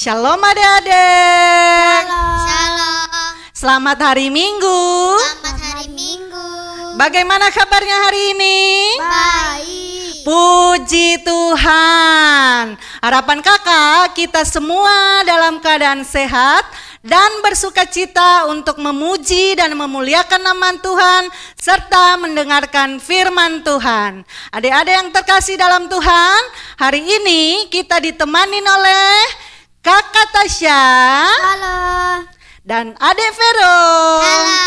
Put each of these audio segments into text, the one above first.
Shalom adik-adik. Shalom. Selamat hari Minggu. Selamat hari Minggu. Bagaimana kabarnya hari ini? Baik. Puji Tuhan. Harapan kakak kita semua dalam keadaan sehat dan bersuka cita untuk memuji dan memuliakan nama Tuhan serta mendengarkan firman Tuhan. Adik-adik yang terkasih dalam Tuhan, hari ini kita ditemani oleh Kakak Tasya. Halo. Dan Adik Vero. Halo.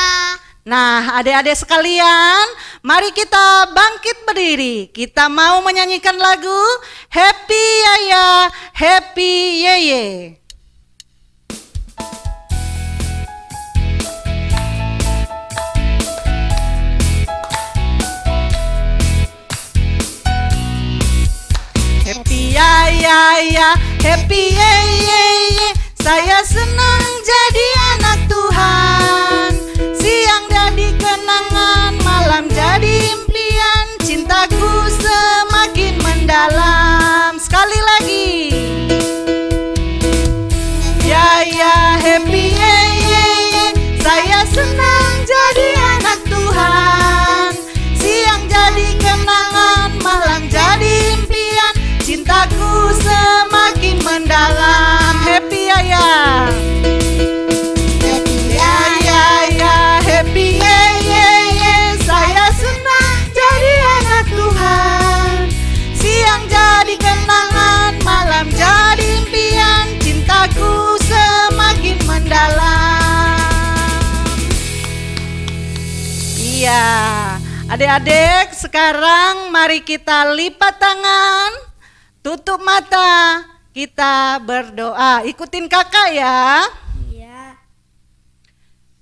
Nah, adik-adik sekalian, mari kita bangkit berdiri. Kita mau menyanyikan lagu Happy Yaya, Happy Yeye. Happy Yaya, Happy Yeye. Saya senang jadi anak Tuhan. Siang jadi kenangan, malam jadi impian. Cintaku semakin mendalam. Sekali lagi. Ya ya happy ye. Saya senang jadi anak Tuhan. Siang jadi kenangan, malam jadi impian. Cintaku semakin mendalam. Happy ya ya. Iya, adik-adik sekarang mari kita lipat tangan, tutup mata, kita berdoa. Ikutin kakak ya. Iya.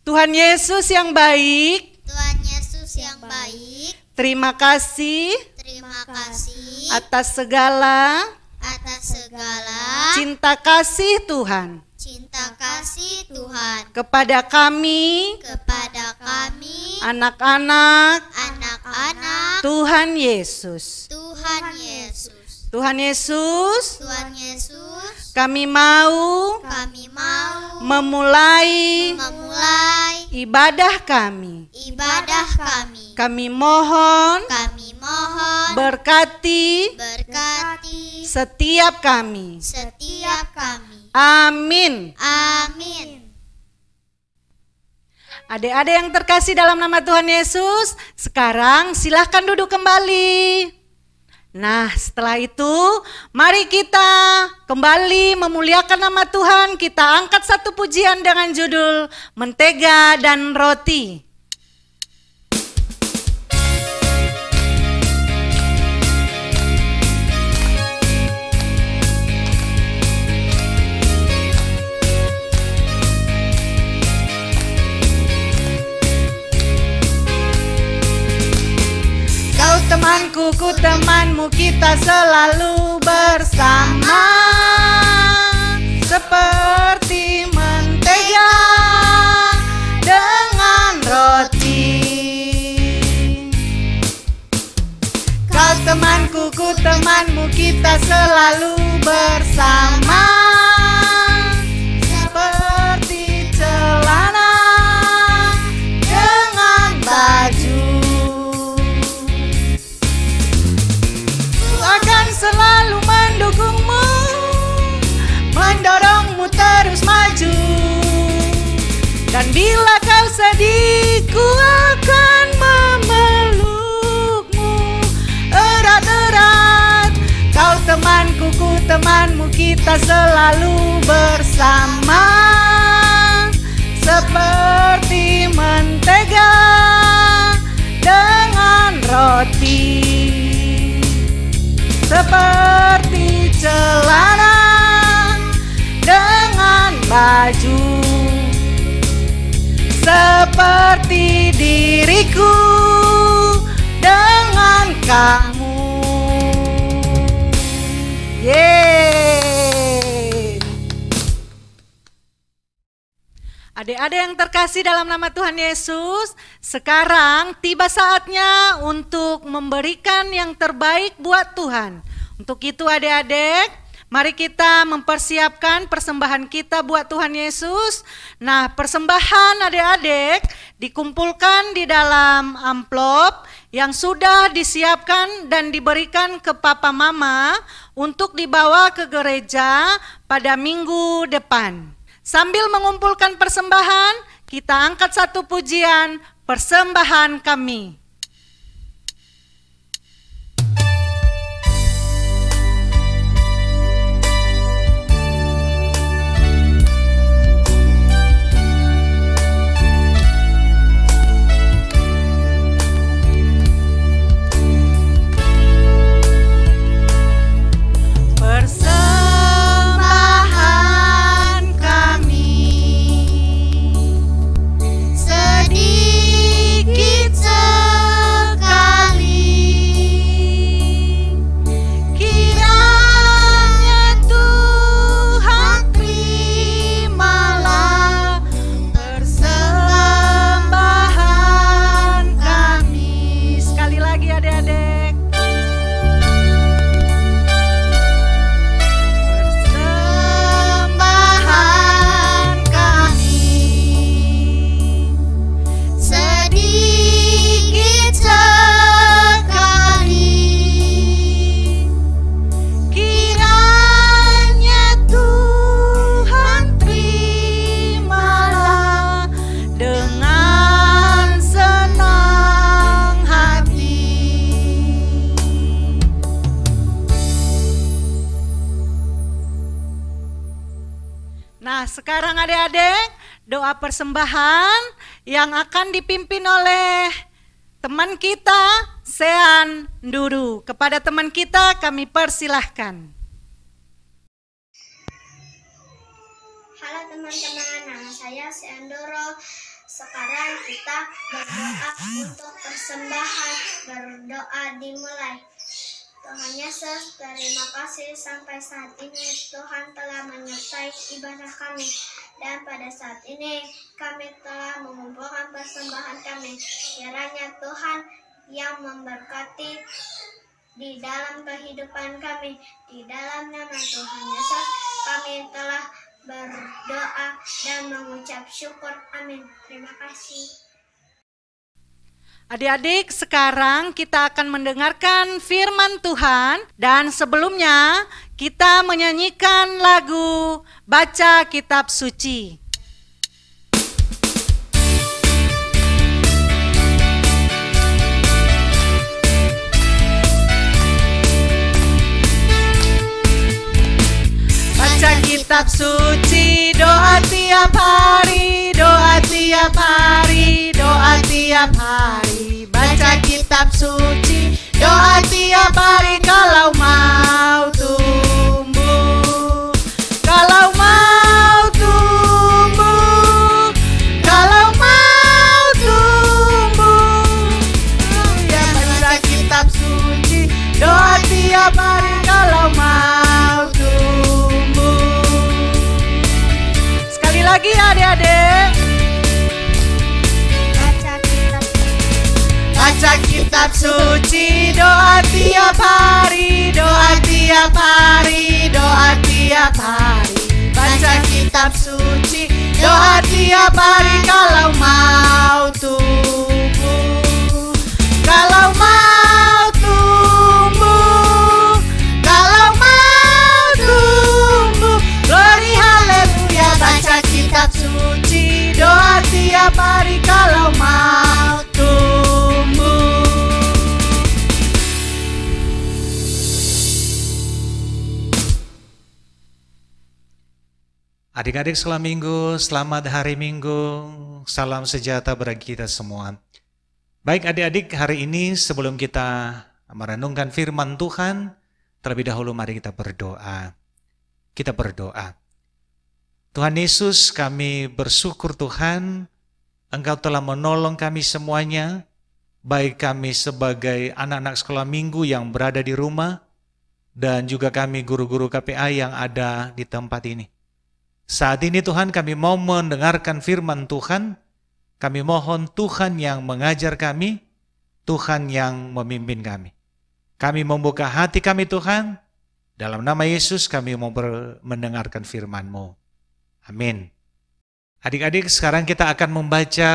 Tuhan Yesus yang baik, Tuhan Yesus yang baik. terima kasih Terima kasih atas segala cinta kasih Tuhan cinta kasih Tuhan kepada kami, anak-anak Tuhan Yesus. Tuhan Yesus, kami mau memulai ibadah kami. Kami mohon berkati setiap kami. Amin. Adik-adik yang terkasih dalam nama Tuhan Yesus, sekarang silahkan duduk kembali. Nah, setelah itu mari kita kembali memuliakan nama Tuhan. Kita angkat satu pujian dengan judul Mentega dan Roti. Temanku, ku temanmu, kita selalu bersama. Seperti mentega dengan roti. Kau temanku, ku temanmu, kita selalu bersama. Seperti celana dengan baju. Selalu mendukungmu, mendorongmu terus maju. Dan bila kau sedih, ku akan memelukmu erat-erat. Kau temanku, ku temanmu, kita selalu bersama. Seperti mentega dengan roti. Seperti celana dengan baju. Seperti diriku dengan kamu. Yeay. Adik-adik yang terkasih dalam nama Tuhan Yesus, sekarang tiba saatnya untuk memberikan yang terbaik buat Tuhan. Untuk itu adik-adik, Mari kita mempersiapkan persembahan kita buat Tuhan Yesus. Nah, persembahan adik-adik dikumpulkan di dalam amplop yang sudah disiapkan dan diberikan ke Papa Mama untuk dibawa ke gereja pada minggu depan. Sambil mengumpulkan persembahan, kita angkat satu pujian, persembahan kami. Sekarang adik-adik, doa persembahan yang akan dipimpin oleh teman kita, Sean Nduru. Kepada teman kita kami persilahkan. Halo teman-teman, nama saya Sean Nduru. Sekarang kita berdoa untuk persembahan. Berdoa dimulai. Tuhan Yesus, terima kasih sampai saat ini Tuhan telah menyertai ibadah kami. Dan pada saat ini kami telah mengumpulkan persembahan kami. Kiranya Tuhan yang memberkati di dalam kehidupan kami. Di dalam nama Tuhan Yesus kami telah berdoa dan mengucap syukur. Amin. Terima kasih. Adik-adik, sekarang kita akan mendengarkan firman Tuhan dan sebelumnya kita menyanyikan lagu Baca Kitab Suci. Baca kitab suci, doa tiap hari, doa tiap hari, doa tiap hari. Baca kitab suci, doa tiap hari kalau mau tumbuh. Kalau mau tumbuh, kalau mau tumbuh. Ya baca kitab suci, doa tiap hari kalau mau tumbuh. Sekali lagi adik-adik. Baca kitab suci, doa tiap hari, doa tiap hari, doa tiap hari. Baca kitab suci, doa tiap hari kalau mau tumbuh. Kalau mau tumbuh, kalau mau tumbuh. Glory haleluya. Baca kitab suci, doa tiap hari kalau mau tumbuh. Adik-adik sekolah minggu, selamat hari minggu, salam sejahtera bagi kita semua. Baik adik-adik, hari ini sebelum kita merenungkan firman Tuhan, terlebih dahulu mari kita berdoa. Kita berdoa. Tuhan Yesus, kami bersyukur Tuhan, Engkau telah menolong kami semuanya, baik kami sebagai anak-anak sekolah minggu yang berada di rumah, dan juga kami guru-guru KPA yang ada di tempat ini. Saat ini Tuhan kami mau mendengarkan firman Tuhan, kami mohon Tuhan yang mengajar kami, Tuhan yang memimpin kami. Kami membuka hati kami Tuhan, Dalam nama Yesus kami mau mendengarkan firman-Mu. Amin. Adik-adik, sekarang kita akan membaca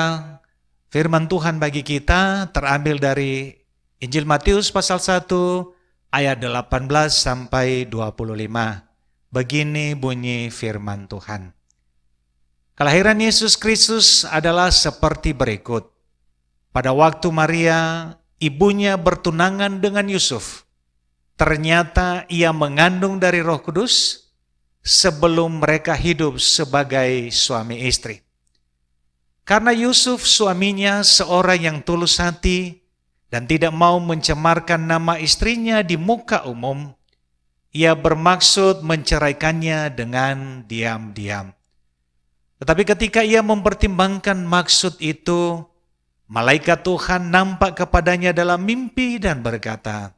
firman Tuhan bagi kita terambil dari Injil Matius pasal 1 ayat 18 sampai 25. Begini bunyi firman Tuhan. Kelahiran Yesus Kristus adalah seperti berikut. Pada waktu Maria, ibunya bertunangan dengan Yusuf, ternyata ia mengandung dari Roh Kudus sebelum mereka hidup sebagai suami istri. Karena Yusuf suaminya seorang yang tulus hati dan tidak mau mencemarkan nama istrinya di muka umum, ia bermaksud menceraikannya dengan diam-diam. Tetapi ketika ia mempertimbangkan maksud itu, malaikat Tuhan nampak kepadanya dalam mimpi dan berkata,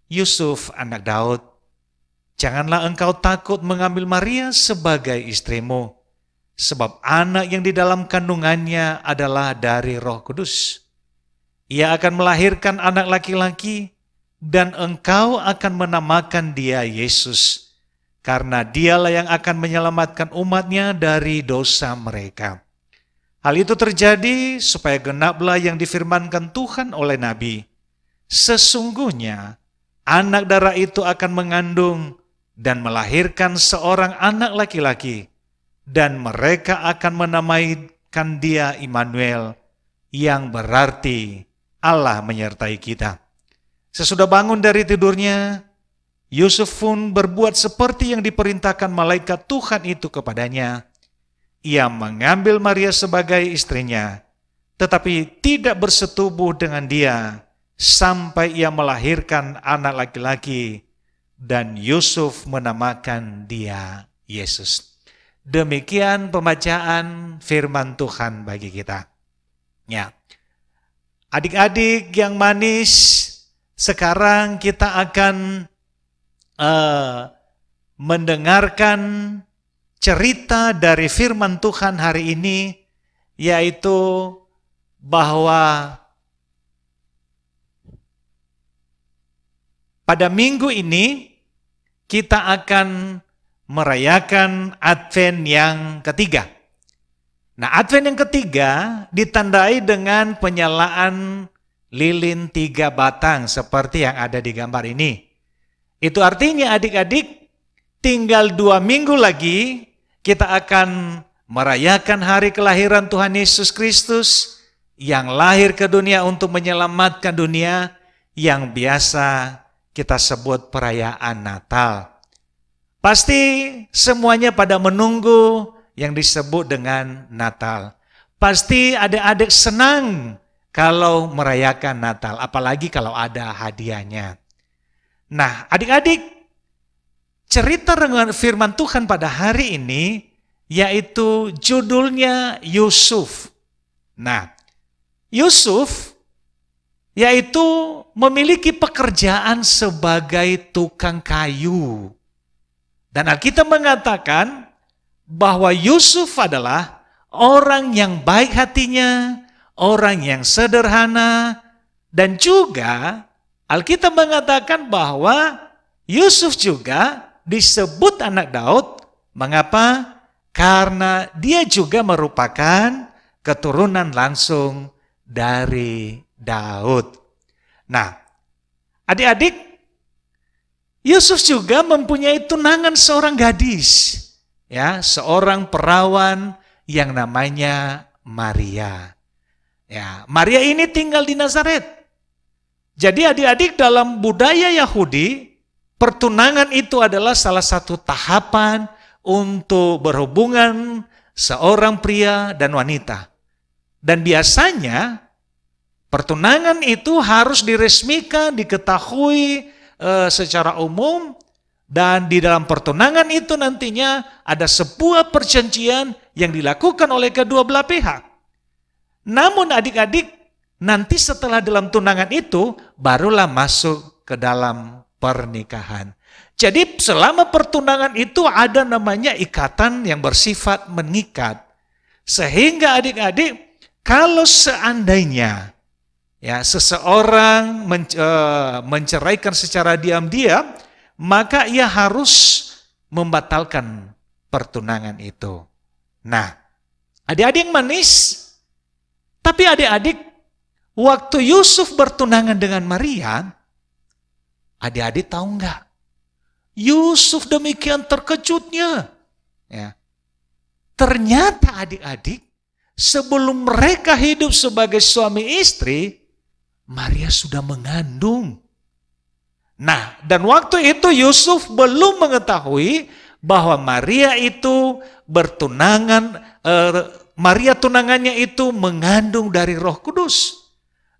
"Yusuf, anak Daud, janganlah engkau takut mengambil Maria sebagai istrimu, sebab anak yang di dalam kandungannya adalah dari Roh Kudus. Ia akan melahirkan anak laki-laki, dan engkau akan menamakan dia Yesus, karena dialah yang akan menyelamatkan umatnya dari dosa mereka." Hal itu terjadi supaya genaplah yang difirmankan Tuhan oleh Nabi. Sesungguhnya anak darah itu akan mengandung dan melahirkan seorang anak laki-laki, dan mereka akan menamaikan dia Immanuel, yang berarti Allah menyertai kita. Sesudah bangun dari tidurnya, Yusuf pun berbuat seperti yang diperintahkan malaikat Tuhan itu kepadanya. Ia mengambil Maria sebagai istrinya, tetapi tidak bersetubuh dengan dia sampai ia melahirkan anak laki-laki, dan Yusuf menamakan dia Yesus. Demikian pembacaan firman Tuhan bagi kita. Ya, adik-adik yang manis, sekarang kita akan mendengarkan cerita dari firman Tuhan hari ini, yaitu bahwa pada minggu ini kita akan merayakan Advent yang ketiga. Nah, Advent yang ketiga ditandai dengan penyalaan lilin 3 batang seperti yang ada di gambar ini. Itu artinya adik-adik, tinggal 2 minggu lagi kita akan merayakan hari kelahiran Tuhan Yesus Kristus yang lahir ke dunia untuk menyelamatkan dunia, yang biasa kita sebut perayaan Natal. Pasti semuanya pada menunggu yang disebut dengan Natal. Pasti adik-adik senang kalau merayakan Natal, apalagi kalau ada hadiahnya. Nah, adik-adik, cerita dengan firman Tuhan pada hari ini yaitu judulnya Yusuf. Nah, Yusuf yaitu memiliki pekerjaan sebagai tukang kayu. Dan Alkitab mengatakan bahwa Yusuf adalah orang yang baik hatinya, orang yang sederhana, dan juga Alkitab mengatakan bahwa Yusuf juga disebut anak Daud. Mengapa? Karena dia juga merupakan keturunan langsung dari Daud. Nah, adik-adik, Yusuf juga mempunyai tunangan seorang gadis, ya, seorang perawan yang namanya Maria. Ya, Maria ini tinggal di Nazaret. Jadi adik-adik, dalam budaya Yahudi, pertunangan itu adalah salah satu tahapan untuk berhubungan seorang pria dan wanita. Dan biasanya pertunangan itu harus diresmikan, diketahui secara umum, dan di dalam pertunangan itu nantinya ada sebuah perjanjian yang dilakukan oleh kedua belah pihak. Namun adik-adik, nanti setelah dalam tunangan itu barulah masuk ke dalam pernikahan. Jadi selama pertunangan itu ada namanya ikatan yang bersifat mengikat. Sehingga adik-adik, kalau seandainya ya seseorang menceraikan secara diam-diam, maka ia harus membatalkan pertunangan itu. Nah, adik-adik yang manis, tapi adik-adik, waktu Yusuf bertunangan dengan Maria, adik-adik tahu enggak? Yusuf demikian terkejutnya. Ya. Ternyata adik-adik, sebelum mereka hidup sebagai suami istri, Maria sudah mengandung. Nah, dan waktu itu Yusuf belum mengetahui bahwa Maria itu bertunangan, Maria tunangannya itu mengandung dari Roh Kudus.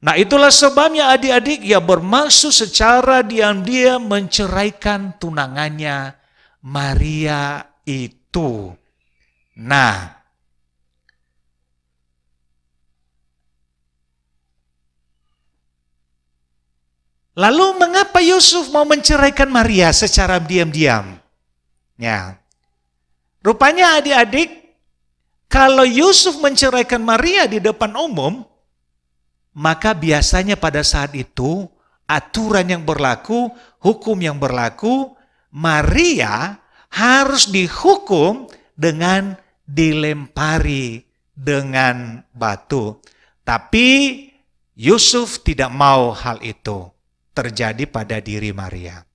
Nah, itulah sebabnya adik-adik ia bermaksud secara diam-diam menceraikan tunangannya Maria itu. Nah, lalu mengapa Yusuf mau menceraikan Maria secara diam-diam? Ya. Rupanya adik-adik, kalau Yusuf menceraikan Maria di depan umum, maka biasanya pada saat itu aturan yang berlaku, hukum yang berlaku, Maria harus dihukum dengan dilempari dengan batu. Tapi Yusuf tidak mau hal itu terjadi pada diri Maria.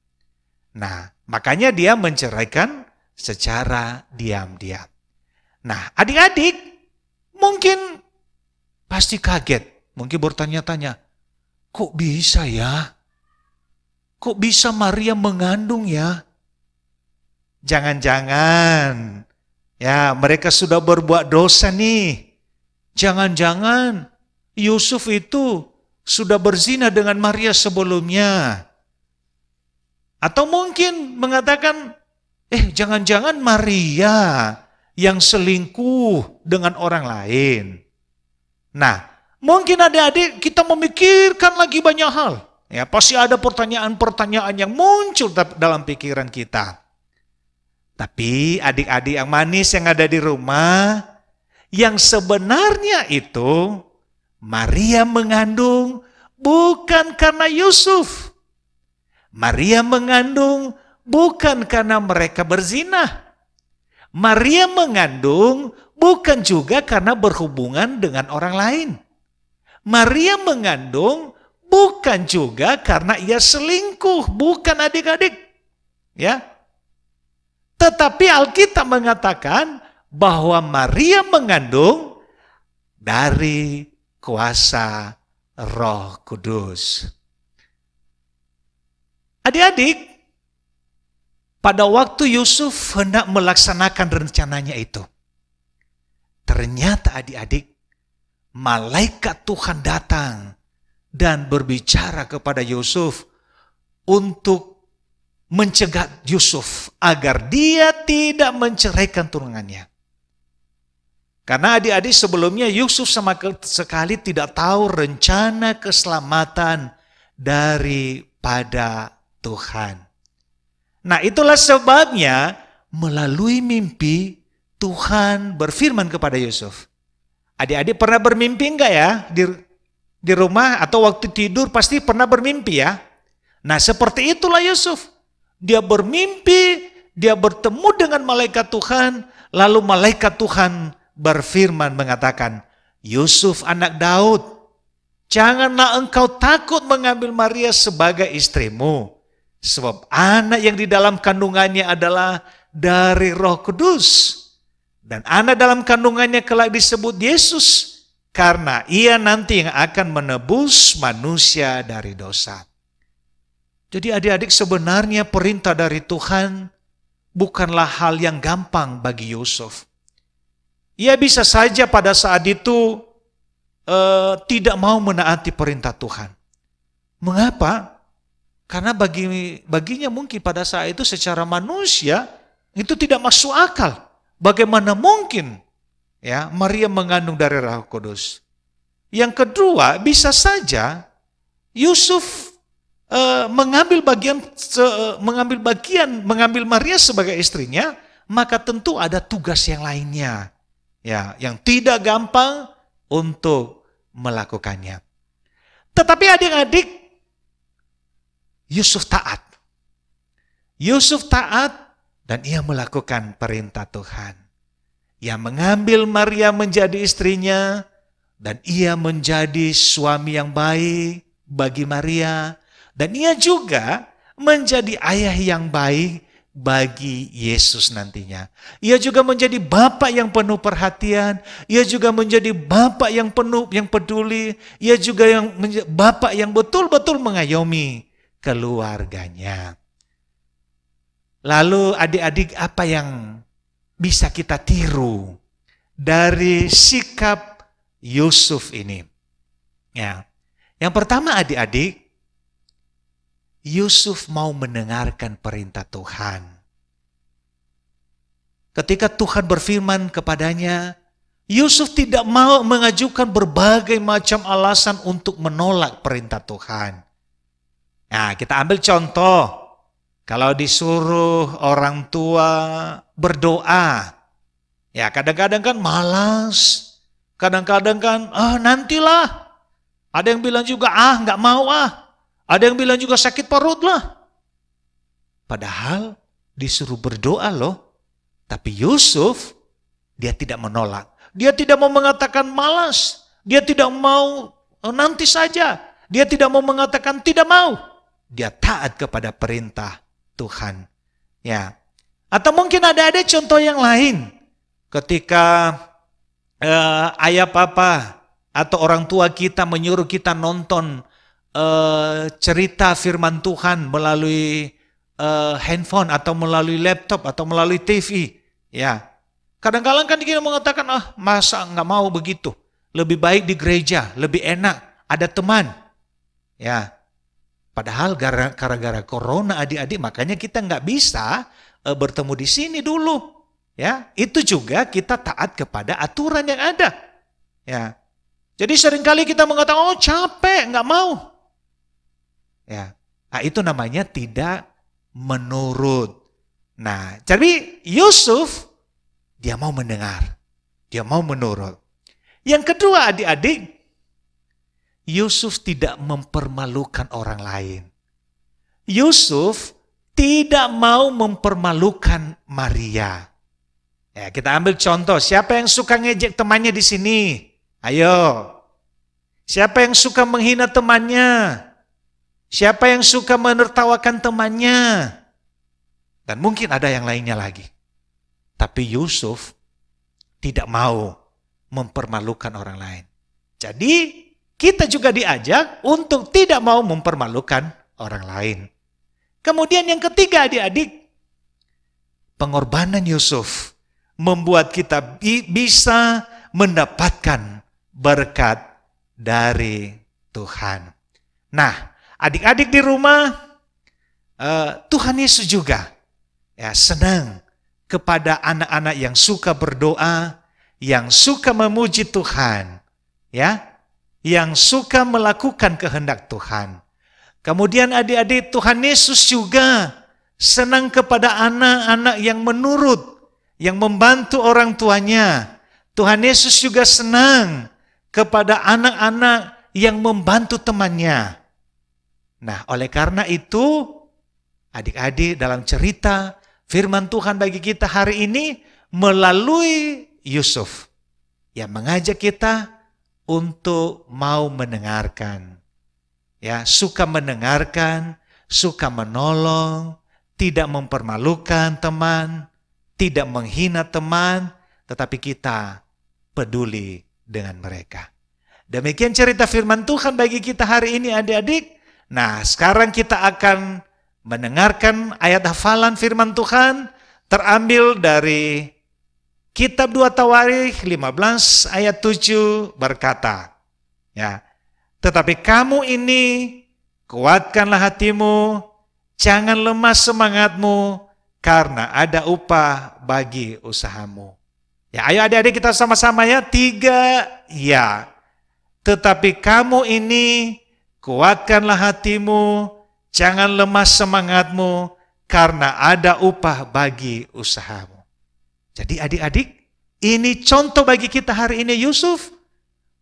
Nah, makanya dia menceraikan secara diam-diam. Nah, adik-adik mungkin pasti kaget. Mungkin bertanya-tanya, kok bisa ya? Kok bisa Maria mengandung ya? Jangan-jangan ya mereka sudah berbuat dosa nih. Jangan-jangan Yusuf itu sudah berzina dengan Maria sebelumnya. Atau mungkin mengatakan, jangan-jangan Maria yang selingkuh dengan orang lain. Nah, mungkin adik-adik kita memikirkan lagi banyak hal. Ya, pasti ada pertanyaan-pertanyaan yang muncul dalam pikiran kita. Tapi adik-adik yang manis yang ada di rumah, yang sebenarnya itu Maria mengandung bukan karena Yusuf. Maria mengandung bukan karena mereka berzina. Maria mengandung bukan juga karena berhubungan dengan orang lain. Maria mengandung bukan juga karena ia selingkuh, bukan adik-adik. Ya. Tetapi Alkitab mengatakan bahwa Maria mengandung dari kuasa Roh Kudus. Adik-adik, pada waktu Yusuf hendak melaksanakan rencananya itu, ternyata adik-adik, malaikat Tuhan datang dan berbicara kepada Yusuf untuk mencegah Yusuf agar dia tidak menceraikan tunangannya. Karena adik-adik sebelumnya Yusuf sama sekali tidak tahu rencana keselamatan daripada Tuhan. Nah, itulah sebabnya melalui mimpi Tuhan berfirman kepada Yusuf. Adik-adik pernah bermimpi enggak ya? Di rumah atau waktu tidur pasti pernah bermimpi ya? Nah, seperti itulah Yusuf. Dia bermimpi, dia bertemu dengan malaikat Tuhan, lalu malaikat Tuhan berfirman mengatakan, Yusuf anak Daud, janganlah engkau takut mengambil Maria sebagai istrimu, sebab anak yang di dalam kandungannya adalah dari Roh Kudus. Dan anak dalam kandungannya kelak disebut Yesus, karena ia nanti yang akan menebus manusia dari dosa. Jadi adik-adik sebenarnya perintah dari Tuhan bukanlah hal yang gampang bagi Yusuf. Ia bisa saja pada saat itu tidak mau menaati perintah Tuhan. Mengapa? Karena baginya mungkin pada saat itu secara manusia itu tidak masuk akal. Bagaimana mungkin ya Maria mengandung dari Roh Kudus? Yang kedua, bisa saja Yusuf mengambil Maria sebagai istrinya, maka tentu ada tugas yang lainnya ya, yang tidak gampang untuk melakukannya. Tetapi adik-adik, Yusuf taat. Yusuf taat dan ia melakukan perintah Tuhan. Ia mengambil Maria menjadi istrinya dan ia menjadi suami yang baik bagi Maria. Dan ia juga menjadi ayah yang baik bagi Yesus nantinya. Ia juga menjadi bapak yang penuh perhatian. Ia juga menjadi bapak yang penuh, yang peduli. Ia juga yang bapak yang betul-betul mengayomi keluarganya. Lalu adik-adik, apa yang bisa kita tiru dari sikap Yusuf ini? Ya. Yang pertama adik-adik, Yusuf mau mendengarkan perintah Tuhan. Ketika Tuhan berfirman kepadanya, Yusuf tidak mau mengajukan berbagai macam alasan untuk menolak perintah Tuhan. Nah, kita ambil contoh. Kalau disuruh orang tua berdoa, ya kadang-kadang kan malas, kadang-kadang kan nantilah. Ada yang bilang juga nggak mau Ada yang bilang juga sakit perut lah. Padahal disuruh berdoa loh. Tapi Yusuf, dia tidak menolak. Dia tidak mau mengatakan malas. Dia tidak mau nanti saja. Dia tidak mau mengatakan tidak mau. Dia taat kepada perintah Tuhan. Ya. Atau mungkin ada contoh yang lain. Ketika ayah papa atau orang tua kita menyuruh kita nonton cerita firman Tuhan melalui handphone atau melalui laptop atau melalui TV. Ya. Kadang-kadang kan kita mengatakan, masa nggak mau begitu. Lebih baik di gereja, lebih enak, ada teman. Ya. Padahal gara-gara corona adik-adik, makanya kita nggak bisa bertemu di sini dulu. Ya, itu juga kita taat kepada aturan yang ada. Ya, jadi seringkali kita mengatakan, capek, nggak mau. Ya, itu namanya tidak menurut. Nah, jadi Yusuf dia mau mendengar, dia mau menurut. Yang kedua adik-adik, Yusuf tidak mempermalukan orang lain. Yusuf tidak mau mempermalukan Maria. Ya, kita ambil contoh, siapa yang suka ngejek temannya di sini? Ayo. Siapa yang suka menghina temannya? Siapa yang suka menertawakan temannya? Dan mungkin ada yang lainnya lagi. Tapi Yusuf tidak mau mempermalukan orang lain. Jadi kita juga diajak untuk tidak mau mempermalukan orang lain. Kemudian yang ketiga adik-adik, pengorbanan Yusuf membuat kita bisa mendapatkan berkat dari Tuhan. Nah, adik-adik di rumah, Tuhan Yesus juga senang kepada anak-anak yang suka berdoa, yang suka memuji Tuhan, yang suka melakukan kehendak Tuhan. Kemudian adik-adik, Tuhan Yesus juga senang kepada anak-anak yang menurut, yang membantu orang tuanya. Tuhan Yesus juga senang kepada anak-anak yang membantu temannya. Nah, oleh karena itu, adik-adik, dalam cerita firman Tuhan bagi kita hari ini melalui Yusuf yang mengajak kita untuk mau mendengarkan. Ya, suka mendengarkan, suka menolong, tidak mempermalukan teman, tidak menghina teman, tetapi kita peduli dengan mereka. Demikian cerita firman Tuhan bagi kita hari ini adik-adik. Nah, sekarang kita akan mendengarkan ayat hafalan firman Tuhan terambil dari Kitab 2 Tawarikh 15 ayat 7 berkata, tetapi kamu ini kuatkanlah hatimu, jangan lemah semangatmu, karena ada upah bagi usahamu. Ya, ayo adik-adik kita sama-sama 3, ya. Tetapi kamu ini kuatkanlah hatimu, jangan lemah semangatmu, karena ada upah bagi usahamu. Jadi adik-adik, ini contoh bagi kita hari ini Yusuf.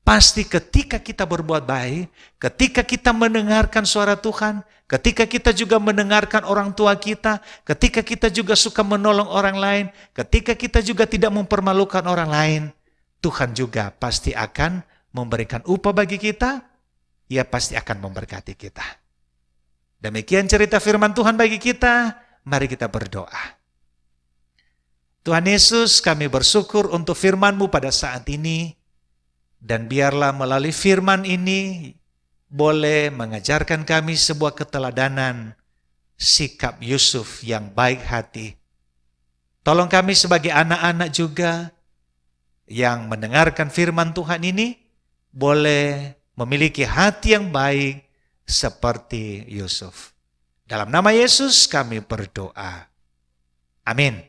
pasti ketika kita berbuat baik, ketika kita mendengarkan suara Tuhan, ketika kita juga mendengarkan orang tua kita, ketika kita juga suka menolong orang lain, ketika kita juga tidak mempermalukan orang lain, Tuhan juga pasti akan memberikan upah bagi kita, Ia pasti akan memberkati kita. Demikian cerita firman Tuhan bagi kita, mari kita berdoa. Tuhan Yesus, kami bersyukur untuk firman-Mu pada saat ini, dan biarlah melalui firman ini boleh mengajarkan kami sebuah keteladanan sikap Yusuf yang baik hati. Tolong kami sebagai anak-anak juga yang mendengarkan firman Tuhan ini boleh memiliki hati yang baik seperti Yusuf. Dalam nama Yesus kami berdoa. Amin.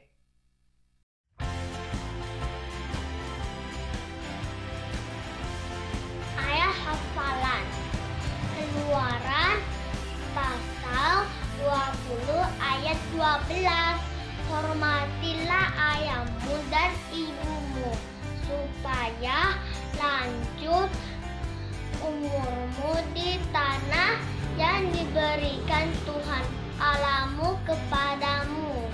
Ayat hafalan Keluaran pasal 20 ayat 12. Hormatilah ayahmu dan ibumu supaya lanjut umurmu di tanah yang diberikan Tuhan Allahmu kepadamu.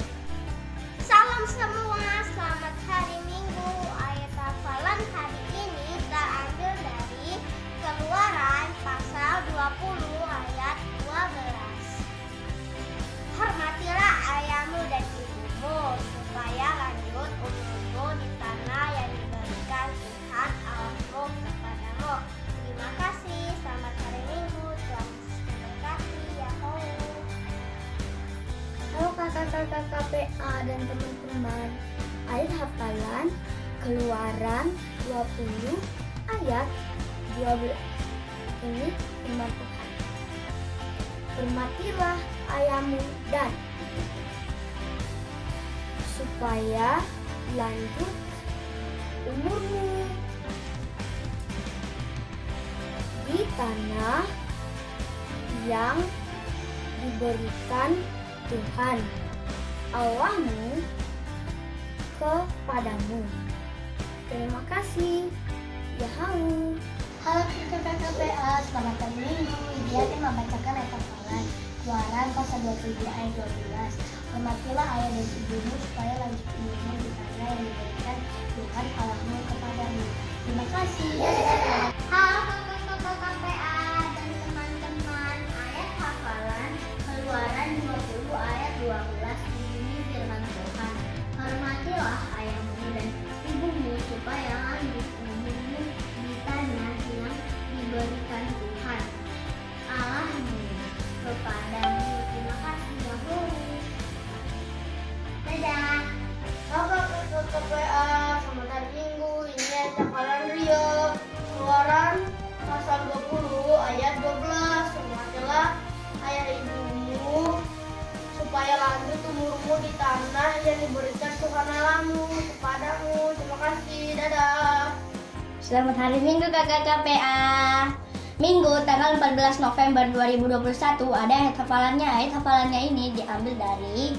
Salam semua, selamat hari Minggu. Ayat hafalan hari ini terambil dari Keluaran pasal 20 ayat 12. Hormatilah ayahmu dan ibumu supaya lanjut umurmu di tanah yang diberikan Tuhan Allahmu kepadamu. Terima kasih, selamat hari Minggu, Tuhan memberkati, Yahoo. Halo kakak-kakak KPA dan teman-teman. Ayat hafalan Keluaran 20 ayat 12. Ini firman Tuhan. Hormatilah ayahmu dan ibumu supaya lanjut umurmu di tanah yang diberikan Tuhan Allahmu kepadamu. Terima kasih. Yahoo. Halo kakak KPA, selamat hari Minggu. Dia akan membacakan ayat hafalan Keluaran pasal 27 ayat 12. Hormatilah ayah dan ibumu supaya lanjut umurmu di tanah yang diberikan Tuhan Allahmu kepadamu. Terima kasih. Halo kakak-kakak KPA dan teman-teman. Ayat hafalan Keluaran 20 ayat 12. Ini firman Tuhan. Hormatilah ayahmu dan ibumu supaya lanjut umurmu di tanah yang diberikan Tuhan Allahmu kepadamu. Terima kasih. Yahoo. Dadah. Kakak KPA, selamat hari Minggu. Ini ayat hafalan Rio. Keluaran pasal 20 ayat 12. Hormatilah ayah ibumu supaya lanjut umurmu di tanah yang diberikan Tuhan Allahmu kepadamu. Terima kasih. Dadah. Selamat hari Minggu kakak KPA. Minggu tanggal 14 November 2021 ada ayat hafalannya. Ayat hafalannya ini diambil dari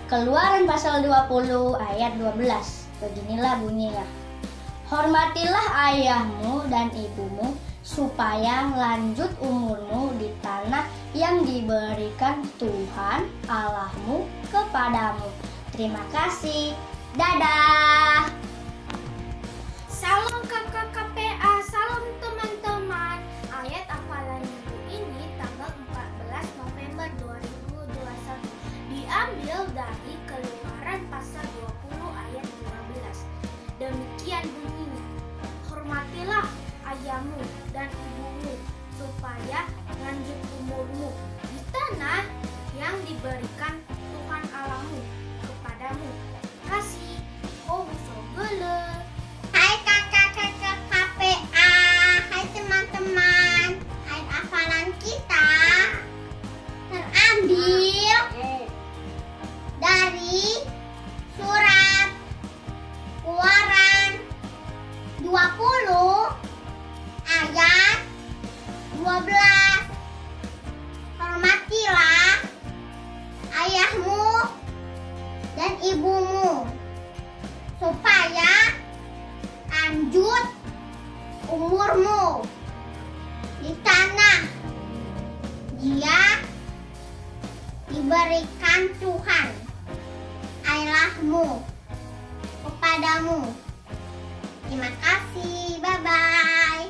Keluaran pasal 20 ayat 12. Beginilah bunyinya. Hormatilah ayahmu dan ibumu supaya lanjut umurmu di tanah yang diberikan Tuhan Allahmu kepadamu. Terima kasih. Dadah. Salam kakak KPA, salam teman-teman. Ayat hafalan minggu ini tanggal 14 November 2021 diambil dari Keluaran pasal 20 ayat 12. Demikian bunyinya. Hormatilah ayahmu dan ibumu supaya lanjut umurmu di tanah yang diberikan Tuhan Allahmu kepadamu. Kasih. Oh, so gele. Hai kakak-kakak KPA, hai teman-teman. Ayat hafalan kita terambil dari surat Keluaran 20 ayat 12. Hormatilah sumurmu di tanah. Dia diberikan Tuhan Allahmu kepadamu. Terima kasih, bye-bye.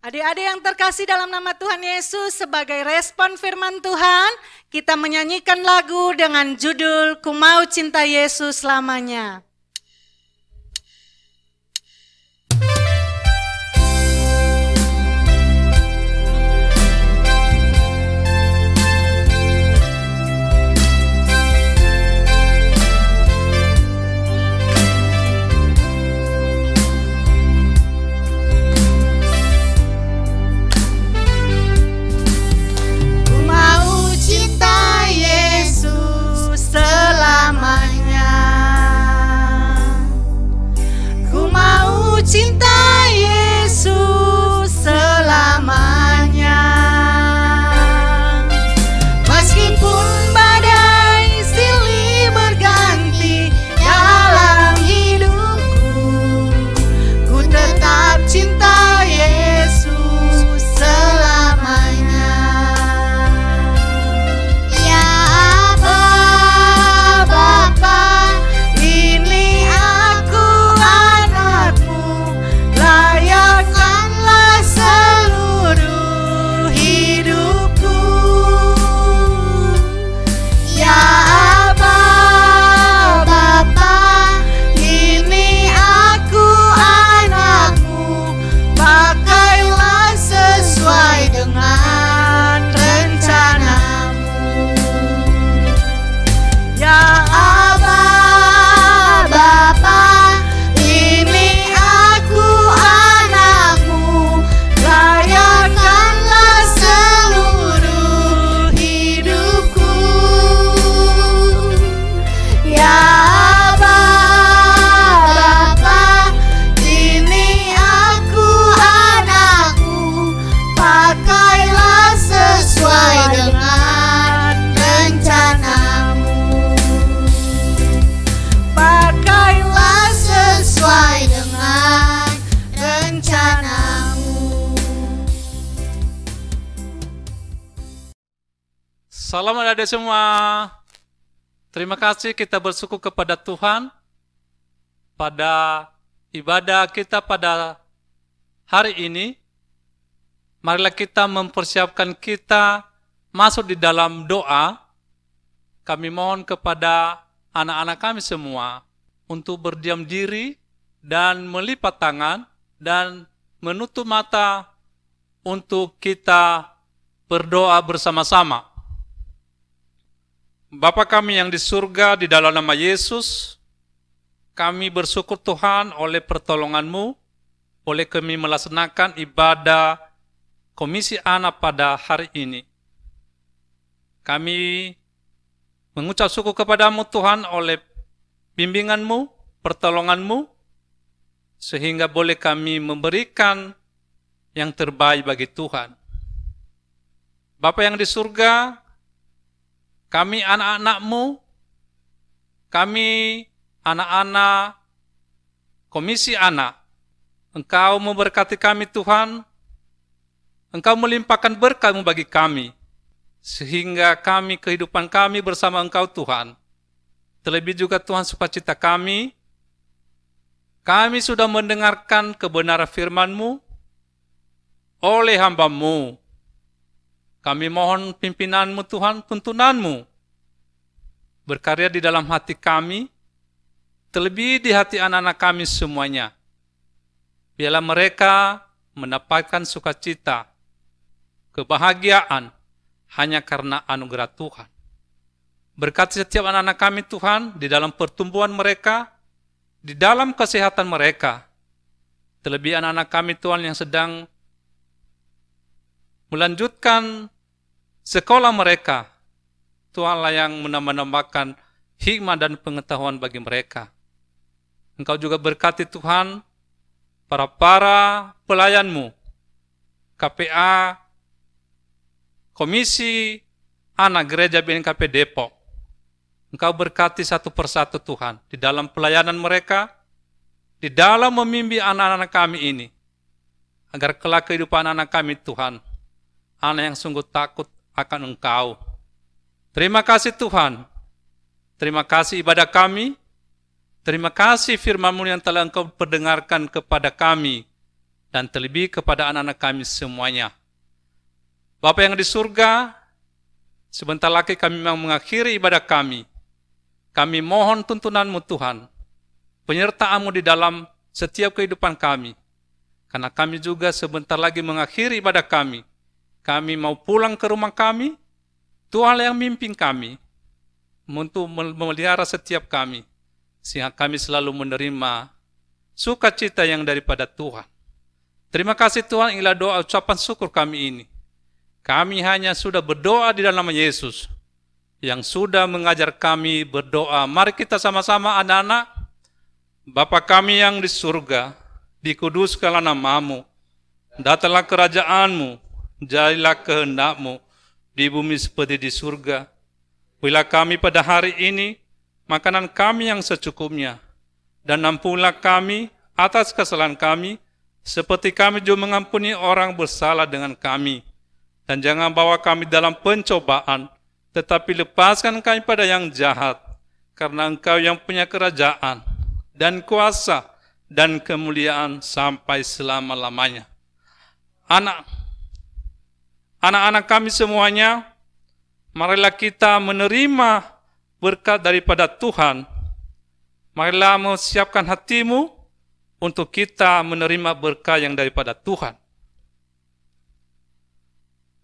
Adik-adik yang terkasih dalam nama Tuhan Yesus, sebagai respon firman Tuhan, kita menyanyikan lagu dengan judul Ku Mau Cinta Yesus Selamanya. Cinta Yesus selamanya. Meskipun badai silih berganti dalam hidupku, ku tetap cinta Yesus selamanya. Ya Aba, Bapa, ini aku anakmu. Layakkanlah seluruh hidupku. Ya Aba, Bapa, ini aku anakmu. Pakailah sesuai dengan rencanamu. Ya Aba, Bapa, ini aku anakmu. Layakkanlah seluruh hidupku. Ya Aba, Bapa, ini aku anakmu. Pakailah sesuai dengan rencanamu. Pakailah sesuai dengan rencanamu. Salam adik-adik semua. Terima kasih kita bersyukur kepada Tuhan pada ibadah kita pada hari ini. Marilah kita mempersiapkan kita masuk di dalam doa. Kami mohon kepada anak-anak kami semua untuk berdiam diri dan melipat tangan dan menutup mata untuk kita berdoa bersama-sama. Bapa kami yang di surga, di dalam nama Yesus, kami bersyukur Tuhan oleh pertolongan-Mu, oleh kami melaksanakan ibadah Komisi Anak pada hari ini. Kami mengucap syukur kepadamu Tuhan oleh bimbingan-Mu, pertolongan-Mu, sehingga boleh kami memberikan yang terbaik bagi Tuhan. Bapa yang di surga, kami anak-anak-Mu, kami anak-anak Komisi Anak, Engkau memberkati kami Tuhan, Engkau melimpahkan berkat-Mu bagi kami, sehingga kami, kehidupan kami bersama Engkau Tuhan. Terlebih juga Tuhan sukacita kami sudah mendengarkan kebenaran firman-Mu oleh hamba-Mu. Kami mohon pimpinan-Mu Tuhan, tuntunan-Mu berkarya di dalam hati kami, terlebih di hati anak-anak kami semuanya. Biarlah mereka mendapatkan sukacita, kebahagiaan, hanya karena anugerah Tuhan. Berkati setiap anak-anak kami Tuhan, di dalam pertumbuhan mereka, di dalam kesehatan mereka. Terlebih anak-anak kami Tuhan yang sedang melanjutkan sekolah mereka, Tuhanlah yang menambahkan hikmah dan pengetahuan bagi mereka. Engkau juga berkati Tuhan para pelayan-Mu, KPA, Komisi Anak Gereja BNKP Depok. Engkau berkati satu persatu Tuhan di dalam pelayanan mereka, di dalam membimbing anak-anak kami ini, agar kelak kehidupan anak kami Tuhan, anak yang sungguh takut akan Engkau. Terima kasih Tuhan, terima kasih ibadah kami, terima kasih firman-Mu yang telah Engkau perdengarkan kepada kami, dan terlebih kepada anak-anak kami semuanya. Bapa yang di surga, sebentar lagi kami memang mengakhiri ibadah kami. Kami mohon tuntunan-Mu Tuhan, penyertaan-Mu di dalam setiap kehidupan kami. Karena kami juga sebentar lagi mengakhiri ibadah kami. Kami mau pulang ke rumah kami, Tuhan yang mimpin kami, untuk memelihara setiap kami, sehingga kami selalu menerima sukacita yang daripada Tuhan. Terima kasih Tuhan, inilah doa ucapan syukur kami ini. Kami hanya sudah berdoa di dalam nama Yesus, yang sudah mengajar kami berdoa. Mari kita sama-sama anak-anak. Bapa kami yang di surga, dikuduskanlah nama-Mu, datanglah kerajaan-Mu, jadilah kehendak-Mu di bumi seperti di surga. Berilah kami pada hari ini makanan kami yang secukupnya, dan ampunilah kami atas kesalahan kami, seperti kami juga mengampuni orang bersalah dengan kami. Dan jangan bawa kami dalam pencobaan, tetapi lepaskan kami pada yang jahat, karena Engkau yang punya kerajaan, dan kuasa, dan kemuliaan sampai selama-lamanya. Anak-anak kami semuanya, marilah kita menerima berkat daripada Tuhan. Marilah mempersiapkan hatimu untuk kita menerima berkat yang daripada Tuhan.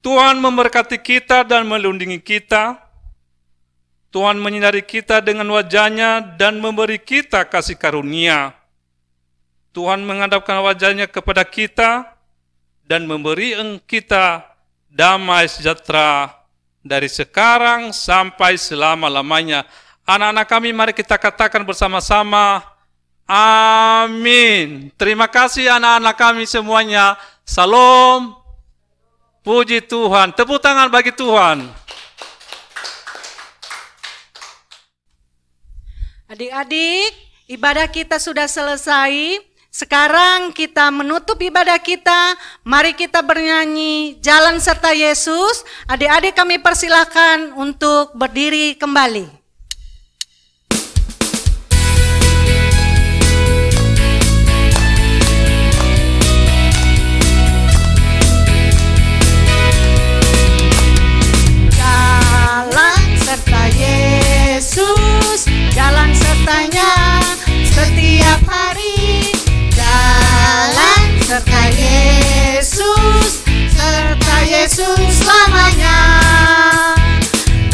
Tuhan memberkati kita dan melindungi kita. Tuhan menyinari kita dengan wajah-Nya dan memberi kita kasih karunia. Tuhan menghadapkan wajah-Nya kepada kita dan memberi kita damai sejahtera dari sekarang sampai selama-lamanya. Anak-anak kami, mari kita katakan bersama-sama, amin. Terima kasih anak-anak kami semuanya. Salam. Puji Tuhan. Tepuk tangan bagi Tuhan. Adik-adik, ibadah kita sudah selesai. Sekarang kita menutup ibadah kita. Mari kita bernyanyi Jalan Serta Yesus. Adik-adik kami persilakan untuk berdiri kembali. Yesus, jalan sertanya setiap hari. Jalan serta Yesus, serta Yesus selamanya.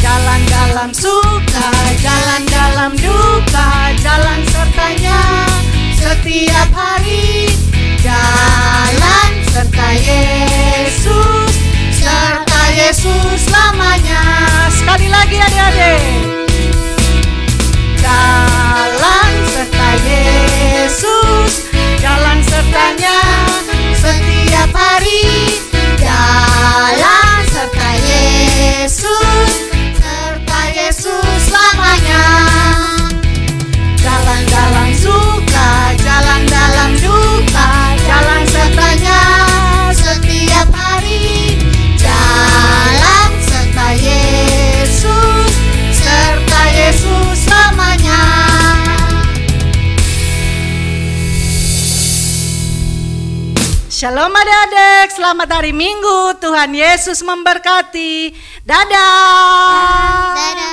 Jalan dalam suka, jalan dalam duka, jalan sertanya setiap hari. Jalan serta Yesus, serta Yesus selamanya. Sekali lagi adik-adik. Jalan serta Yesus, jalan sertanya setiap hari. Jalan serta Yesus, serta Yesus selamanya. Jalan dalam suka, jalan dalam duka, jalan sertanya setiap hari. Jalan serta Yesus, serta Yesus selamanya. Shalom adik-adik, selamat hari Minggu. Tuhan Yesus memberkati. Dadah. Dadah.